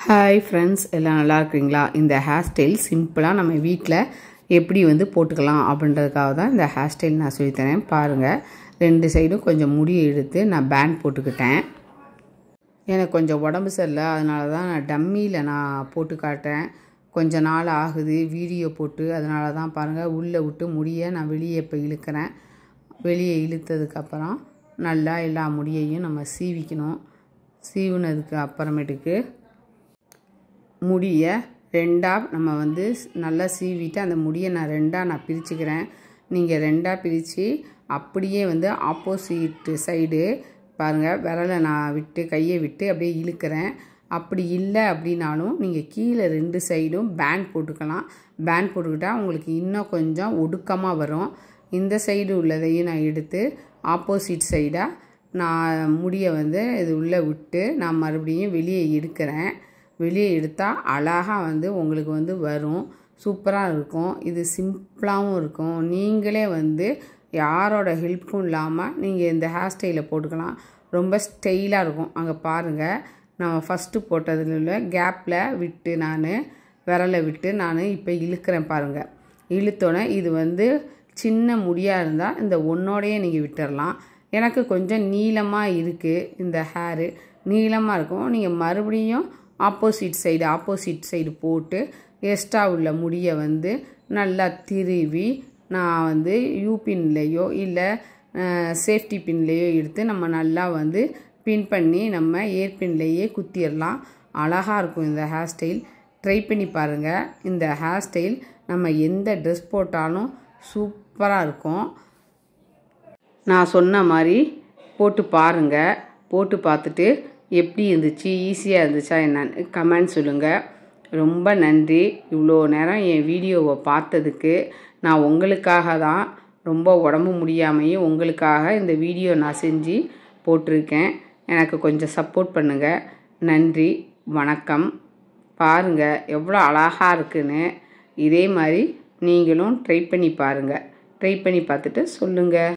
Hi friends, எல்லாம் நல்லா இருக்கிறீங்களா? இந்த ஹேர் ஸ்டைல் சிம்பிளாக நம்ம வீட்டில் எப்படி போட்டுக்கலாம் அப்படின்றதுக்காக தான் இந்த ஹேர் ஸ்டைல் நான் சொல்லித்தரேன். பாருங்கள், 2 சைடும் கொஞ்சம் முடியை எடுத்து நான் பேண்ட் போட்டுக்கிட்டேன். எனக்கு கொஞ்சம் உடம்பு சரியில்லை, அதனால தான் நான் டம்மியில் நான் போட்டு காட்டுறேன். கொஞ்சம் நாள் ஆகுது வீடியோ போட்டு, அதனால தான் பாருங்கள் உள்ளே விட்டு முடியை நான் வெளியே இப்போ இழுக்கிறேன். வெளியே இழுத்ததுக்கப்புறம் நல்லா எல்லா முடியையும் நம்ம சீவிக்கணும். சீவுனதுக்கு அப்புறமேட்டுக்கு முடியை 2ஆக நம்ம நல்லா சீவிட்டு அந்த முடியை நான் 2ஆக பிரிச்சுக்கிறேன். நீங்கள் 2ஆக பிரித்து அப்படியே ஆப்போசிட் சைடு பாருங்கள், விரலை நான் விட்டு கையை விட்டு அப்படியே இழுக்கிறேன். அப்படி இல்லை அப்படின்னாலும் நீங்கள் கீழே 2 சைடும் பேண்ட் போட்டுக்கலாம். பேண்ட் போட்டுக்கிட்டால் உங்களுக்கு இன்னும் கொஞ்சம் ஒடுக்கமாக வரும். இந்த சைடு உள்ளதையும் நான் எடுத்து ஆப்போசிட் சைடாக நான் முடியை இது உள்ளே விட்டு நான் மறுபடியும் வெளியே எடுக்கிறேன். வெளியே எடுத்தால் அழகாக உங்களுக்கு வரும். சூப்பராக இருக்கும். இது சிம்பிளாகவும் இருக்கும். நீங்களே யாரோட ஹெல்ப்பும் இல்லாமல் நீங்கள் இந்த ஹேர் ஸ்டைலை போட்டுக்கலாம். ரொம்ப ஸ்டைலாக இருக்கும். அங்கே பாருங்கள், நம்ம ஃபஸ்ட்டு போட்டதில் உள்ள கேப்பில் விட்டு நான் விரலை விட்டு நான் இப்போ இழுக்கிறேன். பாருங்கள், இழுத்தோன்னே இது சின்ன முடியாக இருந்தால் இந்த ஒன்றோடையே நீங்கள் விட்டுடலாம். எனக்கு கொஞ்சம் நீளமாக இருக்குது, இந்த ஹேரு நீளமாக இருக்கும். நீங்கள் மறுபடியும் ஆப்போசிட் சைடு போட்டு எக்ஸ்ட்ரா உள்ள முடியை நல்லா திருவி நான் யூ பின்லேயோ இல்லை சேஃப்டி பின்லேயோ எடுத்து நம்ம நல்லா பின் பண்ணி நம்ம ஏர் பின்லேயே குத்திடலாம். அழகாக இருக்கும் இந்த ஹேர் ஸ்டைல். ட்ரை பண்ணி பாருங்கள். இந்த ஹேர் ஸ்டைல் நம்ம எந்த ட்ரெஸ் போட்டாலும் சூப்பராக இருக்கும். நான் சொன்ன மாதிரி போட்டு பாருங்கள். போட்டு பார்த்துட்டு எப்படி இருந்துச்சு, ஈஸியாக இருந்துச்சா என்னன்னு கமெண்ட் சொல்லுங்கள். ரொம்ப நன்றி. இவ்வளோ நேரம் என் வீடியோவை பார்த்ததுக்கு. நான் உங்களுக்காக தான், ரொம்ப உடம்பு முடியாமையும் உங்களுக்காக இந்த வீடியோ நான் செஞ்சு போட்டிருக்கேன். எனக்கு கொஞ்சம் சப்போர்ட் பண்ணுங்கள். நன்றி, வணக்கம். பாருங்கள் எவ்வளோ அழகாக இருக்குன்னு. இதே மாதிரி நீங்களும் ட்ரை பண்ணி பாருங்கள். ட்ரை பண்ணி பார்த்துட்டு சொல்லுங்கள்.